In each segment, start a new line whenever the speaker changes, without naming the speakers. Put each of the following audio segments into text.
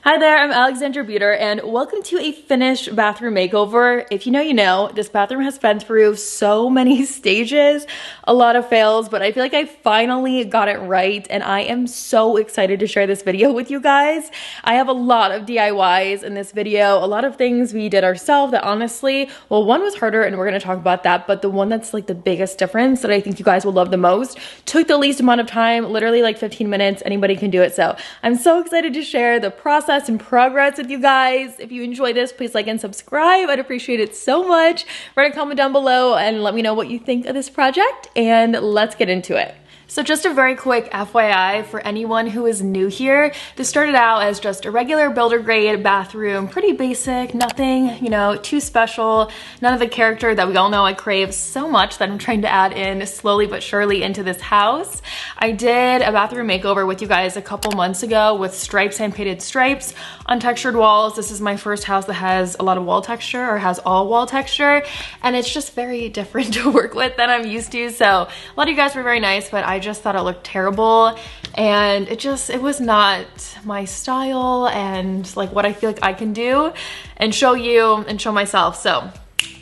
Hi there, I'm Alexandra Beuter and welcome to a finished bathroom makeover. If you know, you know, this bathroom has been through so many stages, a lot of fails, but I feel like I finally got it right and I am so excited to share this video with you guys. I have a lot of DIYs in this video, a lot of things we did ourselves that honestly, well, one was harder and we're gonna talk about that, but the one that's like the biggest difference that I think you guys will love the most took the least amount of time, literally like 15 minutes, anybody can do it. So I'm so excited to share the process and progress with you guys. If you enjoy this, please like and subscribe. I'd appreciate it so much. Write a comment down below and let me know what you think of this project, and let's get into it. So just a very quick FYI for anyone who is new here, this started out as just a regular builder grade bathroom, pretty basic, nothing, you know, too special, none of the character that we all know I crave so much that I'm trying to add in slowly but surely into this house. I did a bathroom makeover with you guys a couple months ago with stripes, hand painted stripes on textured walls. This is my first house that has a lot of wall texture or has all wall texture, and it's just very different to work with than I'm used to. So a lot of you guys were very nice, but I just thought it looked terrible and it was not my style and like what I feel like I can do and show you and show myself. So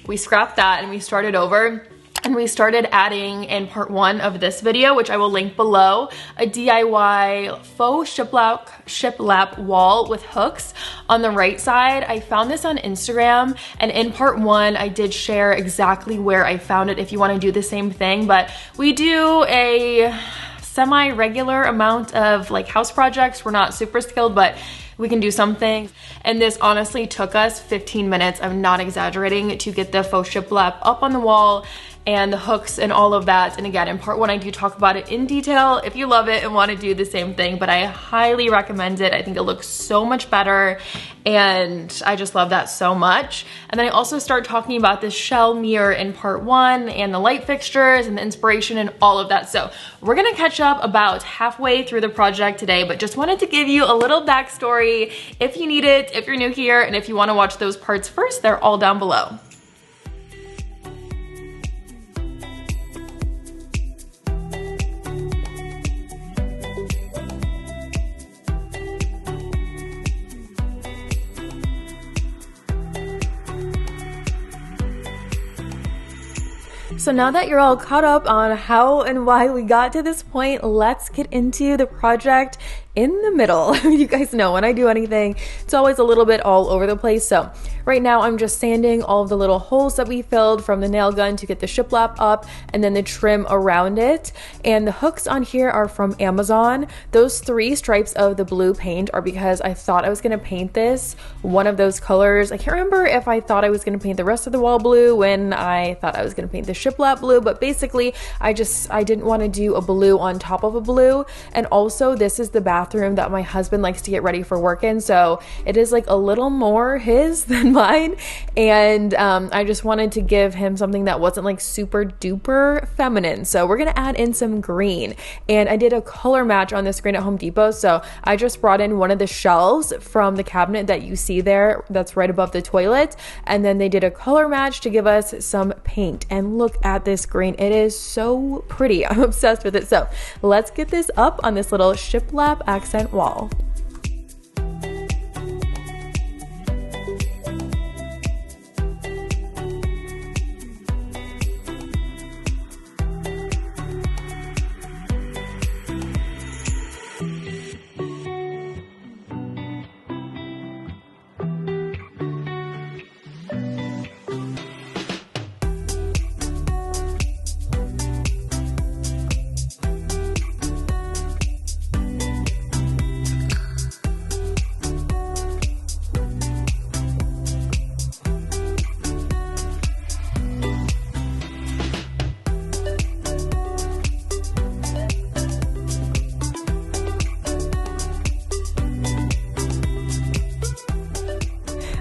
we scrapped that and we started over. And we started adding in part one of this video, which I will link below, a DIY faux shiplap wall with hooks on the right side. I found this on Instagram, and in part one, I did share exactly where I found it if you want to do the same thing, but we do a semi-regular amount of like house projects. We're not super skilled, but we can do some things. And this honestly took us 15 minutes, I'm not exaggerating, to get the faux shiplap up on the wall and the hooks and all of that. And again, in part one, I do talk about it in detail if you love it and want to do the same thing, but I highly recommend it. I think it looks so much better and I just love that so much. And then I also start talking about this shell mirror in part one and the light fixtures and the inspiration and all of that. So we're gonna catch up about halfway through the project today, but just wanted to give you a little backstory if you need it, if you're new here, and if you want to watch those parts first, they're all down below. So now that you're all caught up on how and why we got to this point, let's get into the project in the middle. You guys know when I do anything, it's always a little bit all over the place. So right now I'm just sanding all of the little holes that we filled from the nail gun to get the shiplap up and then the trim around it. And the hooks on here are from Amazon. Those 3 stripes of the blue paint are because I thought I was gonna paint this one of those colors. I can't remember if I thought I was gonna paint the rest of the wall blue when I thought I was gonna paint the shiplap blue, but basically I didn't want to do a blue on top of a blue. And also this is the bathroom that my husband likes to get ready for work in, so it is like a little more his than mine, and I just wanted to give him something that wasn't like super duper feminine. So we're gonna add in some green, and I did a color match on this green at Home Depot. So I just brought in one of the shelves from the cabinet that you see there that's right above the toilet, and then they did a color match to give us some paint. And look at this green, it is so pretty. I'm obsessed with it. So let's get this up on this little shiplap accent wall.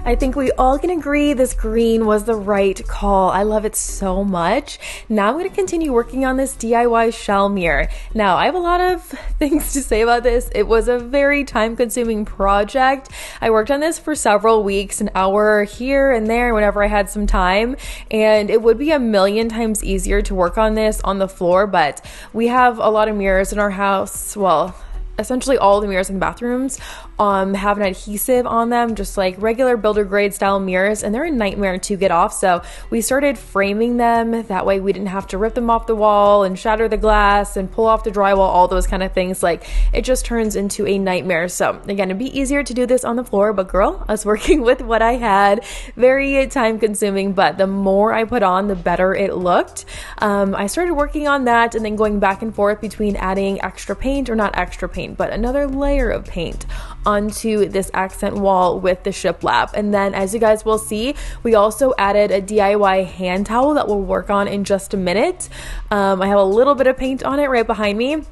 I think we all can agree this green was the right call. I love it so much. Now I'm going to continue working on this DIY shell mirror. Now I have a lot of things to say about this. It was a very time-consuming project. I worked on this for several weeks, an hour here and there whenever I had some time, and it would be a million times easier to work on this on the floor, but we have a lot of mirrors in our house. Well, essentially all the mirrors in the bathrooms have an adhesive on them, just like regular builder grade style mirrors, and they're a nightmare to get off. So we started framing them. That way we didn't have to rip them off the wall and shatter the glass and pull off the drywall, all those kind of things. Like, it just turns into a nightmare. So again, it'd be easier to do this on the floor, but girl, I was working with what I had. Very time consuming, but the more I put on, the better it looked. I started working on that and then going back and forth between adding extra paint, or not extra paint, but another layer of paint onto this accent wall with the shiplap. And then, as you guys will see, we also added a DIY hand towel that we'll work on in just a minute. I have a little bit of paint on it right behind me,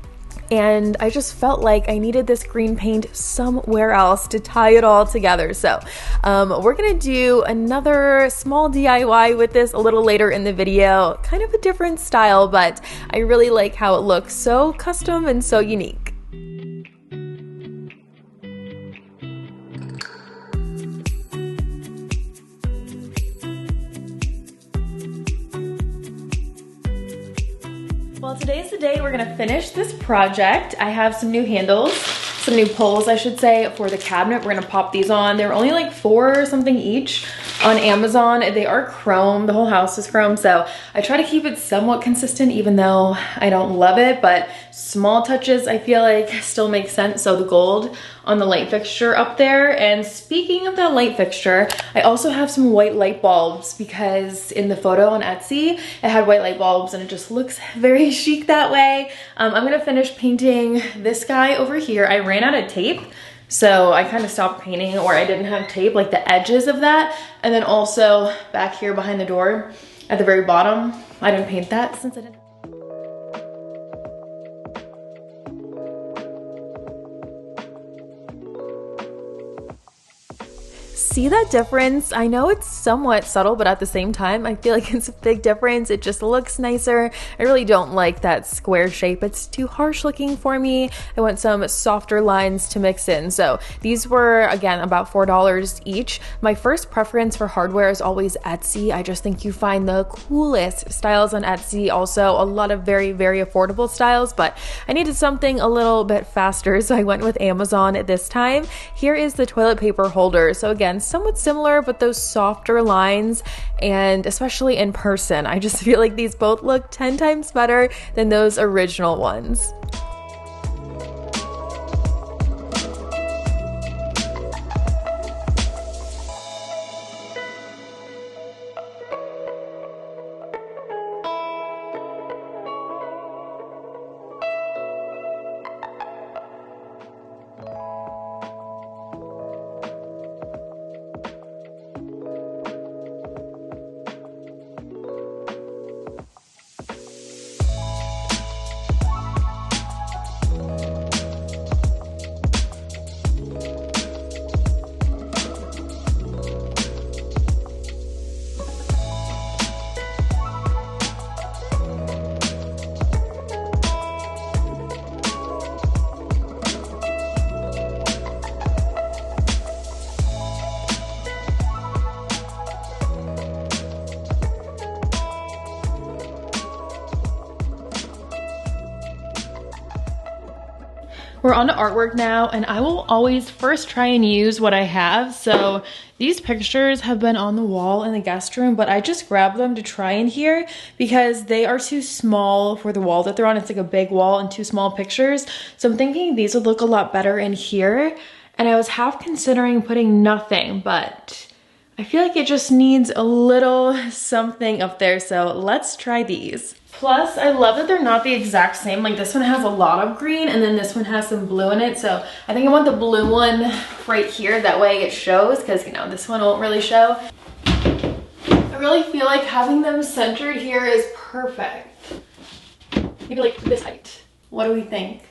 and I just felt like I needed this green paint somewhere else to tie it all together. So we're gonna do another small DIY with this a little later in the video. Kind of a different style, but I really like how it looks so custom and so unique. Well, today's the day we're gonna finish this project. I have some new handles, some new poles, I should say, for the cabinet. We're gonna pop these on. They're only like $4 or something each on Amazon. They are chrome, the whole house is chrome, so I try to keep it somewhat consistent even though I don't love it, but small touches I feel like still make sense. So the gold on the light fixture up there. And speaking of that light fixture, I also have some white light bulbs because in the photo on Etsy, it had white light bulbs and it just looks very chic that way. I'm gonna finish painting this guy over here. I ran out of tape, so I kind of stopped painting, or I didn't have tape, like the edges of that. And then also back here behind the door at the very bottom, I didn't paint that since I didn't. See that difference? I know it's somewhat subtle, but at the same time, I feel like it's a big difference. It just looks nicer. I really don't like that square shape. It's too harsh looking for me. I want some softer lines to mix in. So these were, again, about $4 each. My first preference for hardware is always Etsy. I just think you find the coolest styles on Etsy. Also, a lot of very, very affordable styles, but I needed something a little bit faster, so I went with Amazon this time. Here is the toilet paper holder. So again, somewhat similar, but those softer lines, and especially in person, I just feel like these both look 10 times better than those original ones. We're on to artwork now, and I will always first try and use what I have. So these pictures have been on the wall in the guest room, but I just grabbed them to try in here because they are too small for the wall that they're on. It's like a big wall and two small pictures. So I'm thinking these would look a lot better in here. And I was half considering putting nothing, but I feel like it just needs a little something up there. So let's try these. Plus, I love that they're not the exact same. Like this one has a lot of green and then this one has some blue in it. So I think I want the blue one right here. That way it shows, because you know, this one won't really show. I really feel like having them centered here is perfect. Maybe like this height. What do we think?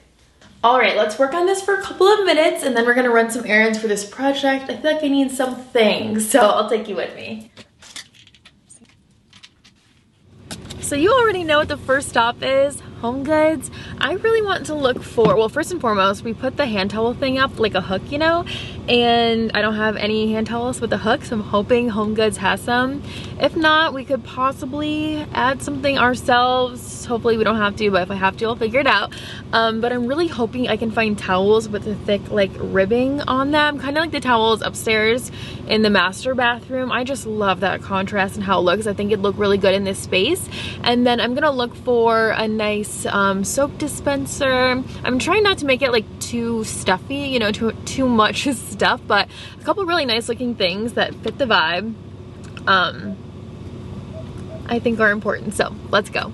All right, let's work on this for a couple of minutes and then we're gonna run some errands for this project. I feel like I need some things, so I'll take you with me. So you already know what the first stop is, Home Goods. I really want to look for, well, first and foremost, we put the hand towel thing up like a hook, you know, and I don't have any hand towels with a hook, so I'm hoping Home Goods has some. If not, we could possibly add something ourselves. Hopefully we don't have to, but if I have to, I'll figure it out. But I'm really hoping I can find towels with a thick like ribbing on them, kind of like the towels upstairs in the master bathroom. I just love that contrast and how it looks. I think it'd look really good in this space. And then I'm gonna look for a nice soap dispenser. I'm trying not to make it like too stuffy, you know, too much stuff, but a couple really nice looking things that fit the vibe I think are important. So let's go.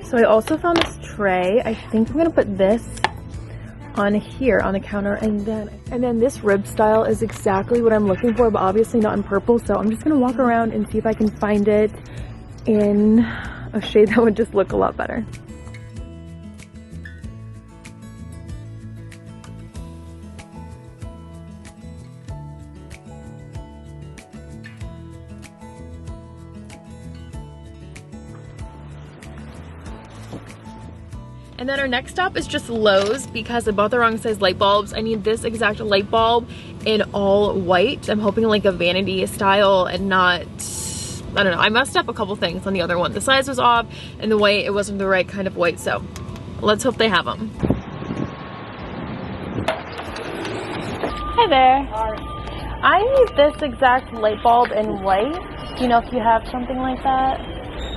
So I also found this tray. I think I'm gonna put this on here on the counter, and then this rib style is exactly what I'm looking for, but obviously not in purple. So I'm just gonna walk around and see if I can find it in a shade that would just look a lot better. And then our next stop is just Lowe's because I bought the wrong size light bulbs. I need this exact light bulb in all white. I'm hoping like a vanity style and not, I don't know. I messed up a couple things on the other one. The size was off and the white, it wasn't the right kind of white. So let's hope they have them. Hi there. Hi. I need this exact light bulb in white. Do you know if you have something like that?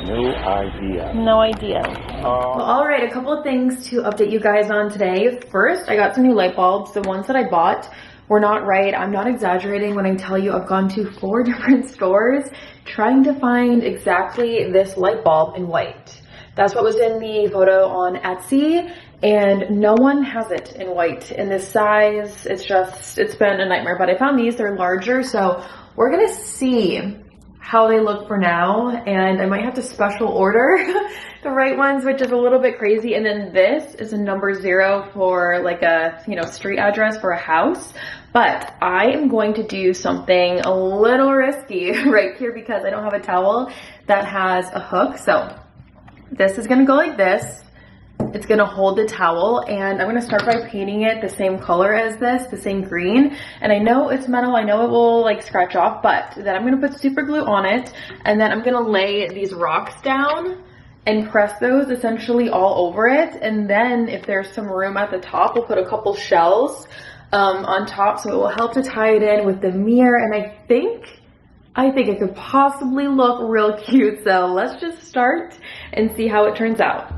No idea.
No idea. Well, all right, a couple of things to update you guys on today. First, I got some new light bulbs. The ones that I bought were not right. I'm not exaggerating when I tell you I've gone to 4 different stores trying to find exactly this light bulb in white. That's what was in the photo on Etsy, and no one has it in white in this size. It's been a nightmare, but I found these. They're larger, so we're gonna see how they look for now, and I might have to special order the right ones, which is a little bit crazy. And then this is a number 0 for like a, you know, street address for a house. But I am going to do something a little risky right here because I don't have a towel that has a hook. So this is gonna go like this. It's gonna hold the towel, and I'm gonna start by painting it the same color as this, the same green. And I know it's metal, I know it will like scratch off, but then I'm gonna put super glue on it, and then I'm gonna lay these rocks down and press those essentially all over it. And then if there's some room at the top, we'll put a couple shells on top, so it will help to tie it in with the mirror. And I think it could possibly look real cute. So let's just start and see how it turns out.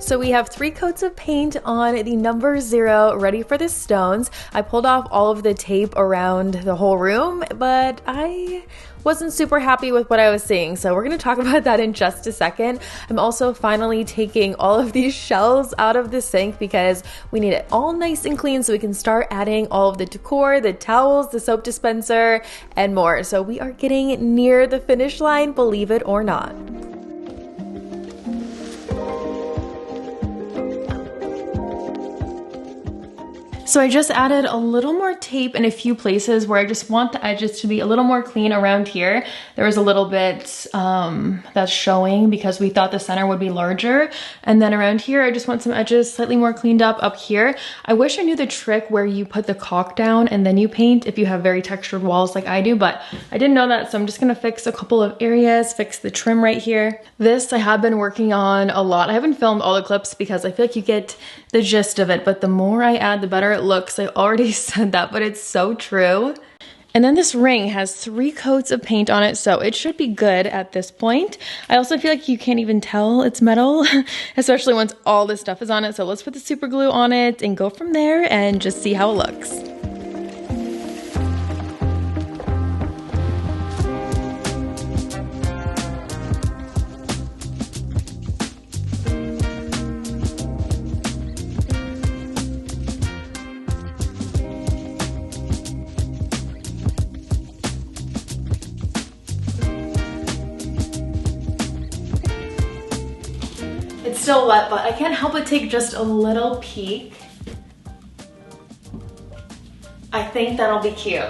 So we have 3 coats of paint on the number 0 ready for the stones. I pulled off all of the tape around the whole room, but I wasn't super happy with what I was seeing. So we're gonna talk about that in just a second. I'm also finally taking all of these shells out of the sink because we need it all nice and clean so we can start adding all of the decor, the towels, the soap dispenser, and more. So we are getting near the finish line, believe it or not. So I just added a little more tape in a few places where I just want the edges to be a little more clean around here. There was a little bit that's showing because we thought the center would be larger. And then around here, I just want some edges slightly more cleaned up here. I wish I knew the trick where you put the caulk down and then you paint if you have very textured walls like I do, but I didn't know that. So I'm just gonna fix a couple of areas, fix the trim right here. This I have been working on a lot. I haven't filmed all the clips because I feel like you get the gist of it, but the more I add, the better it looks. I already said that, but it's so true. And then this ring has 3 coats of paint on it, so it should be good at this point. I also feel like you can't even tell it's metal, especially once all this stuff is on it. So let's put the super glue on it and go from there and just see how it looks. It's still wet, but I can't help but take just a little peek. I think that'll be cute.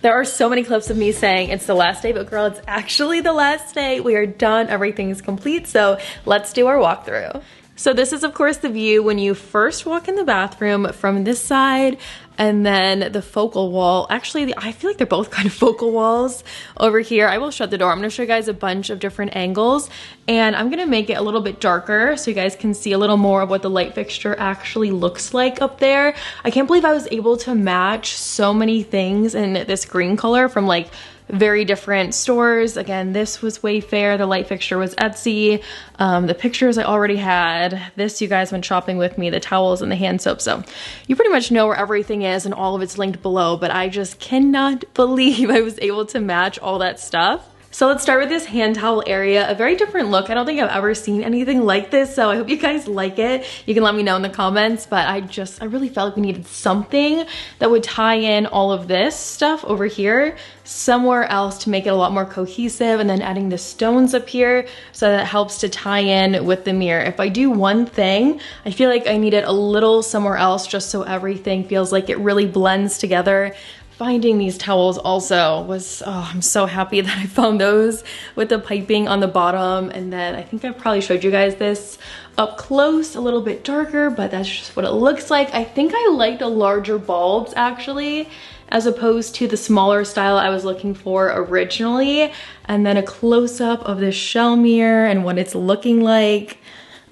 There are so many clips of me saying it's the last day, but girl, it's actually the last day. We are done, everything's complete, so let's do our walkthrough. So this is of course the view when you first walk in the bathroom from this side, and then the focal wall. Actually, I feel like they're both kind of focal walls over here. I will shut the door. I'm gonna show you guys a bunch of different angles, and I'm gonna make it a little bit darker so you guys can see a little more of what the light fixture actually looks like up there. I can't believe I was able to match so many things in this green color from like very different stores. Again, this was Wayfair, the light fixture was Etsy, the pictures I already had, this you guys went shopping with me, the towels and the hand soap. So you pretty much know where everything is and all of it's linked below, but I just cannot believe I was able to match all that stuff. So let's start with this hand towel area, a very different look. I don't think I've ever seen anything like this, so I hope you guys like it. You can let me know in the comments, but I really felt like we needed something that would tie in all of this stuff over here somewhere else to make it a lot more cohesive, and then adding the stones up here so that it helps to tie in with the mirror. If I do one thing, I feel like I need it a little somewhere else just so everything feels like it really blends together. Finding these towels also was, oh, I'm so happy that I found those with the piping on the bottom. And then I think I probably showed you guys this up close, a little bit darker, but that's just what it looks like. I think I liked the larger bulbs actually, as opposed to the smaller style I was looking for originally. And then a close-up of this shell mirror and what it's looking like.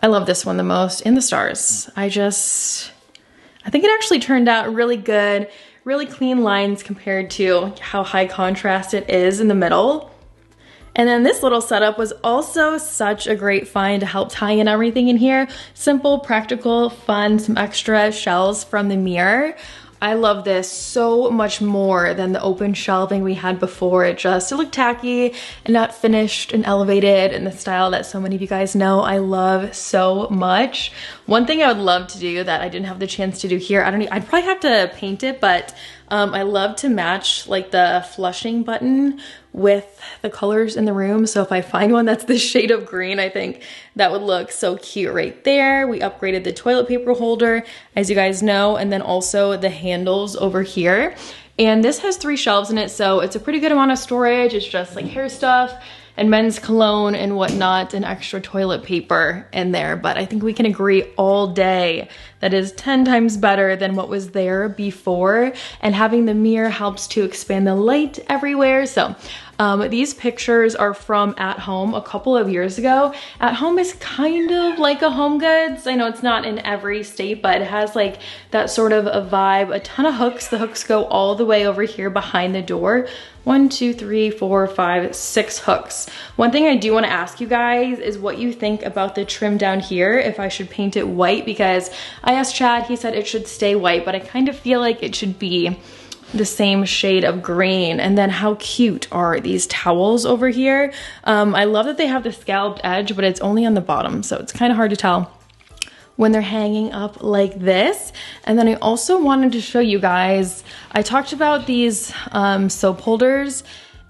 I love this one the most, in the stars. I think it actually turned out really good. Really clean lines compared to how high contrast it is in the middle. And then this little setup was also such a great find to help tie in everything in here. Simple, practical, fun, some extra shells from the mirror. I love this so much more than the open shelving we had before. It looked tacky and not finished and elevated in the style that so many of you guys know I love so much. One thing I would love to do that I didn't have the chance to do here, I'd probably have to paint it, but I love to match like the flushing button with the colors in the room. So if I find one that's this shade of green, I think that would look so cute right there. We upgraded the toilet paper holder, as you guys know, and then also the handles over here. And this has 3 shelves in it, so it's a pretty good amount of storage. It's just like hair stuff, and men's cologne and whatnot and extra toilet paper in there. But I think we can agree all day that is 10 times better than what was there before. And having the mirror helps to expand the light everywhere. So these pictures are from At Home a couple of years ago. At Home is kind of like a Home Goods. I know it's not in every state, but it has like that sort of a vibe. A ton of hooks. The hooks go all the way over here behind the door. 1, 2, 3, 4, 5, 6 hooks. One thing I do want to ask you guys is what you think about the trim down here, if I should paint it white, because I asked Chad, he said it should stay white, but I kind of feel like it should be the same shade of green. And then how cute are these towels over here? I love that they have the scalloped edge, but it's only on the bottom, so it's kind of hard to tell when they're hanging up like this. And then I also wanted to show you guys, I talked about these soap holders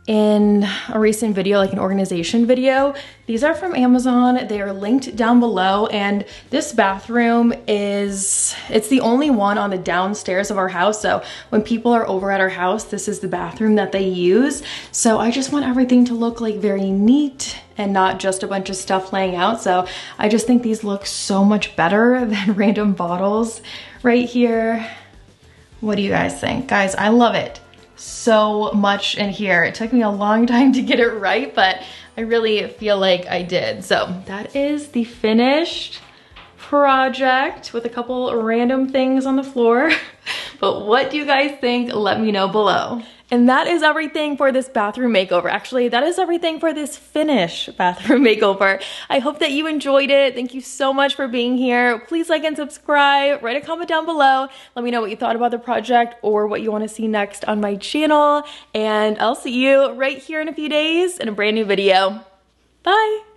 in a recent video, like an organization video. These are from Amazon. They are linked down below, and this bathroom it's the only one on the downstairs of our house. So when people are over at our house, this is the bathroom that they use. So I just want everything to look like very neat and not just a bunch of stuff laying out. So I just think these look so much better than random bottles right here. What do you guys think? Guys, I love it so much in here. It took me a long time to get it right, but I really feel like I did. So that is the finished project with a couple random things on the floor. But what do you guys think? Let me know below. And that is everything for this bathroom makeover. Actually, that is everything for this finished bathroom makeover. I hope that you enjoyed it. Thank you so much for being here. Please like and subscribe. Write a comment down below. Let me know what you thought about the project or what you want to see next on my channel. And I'll see you right here in a few days in a brand new video. Bye.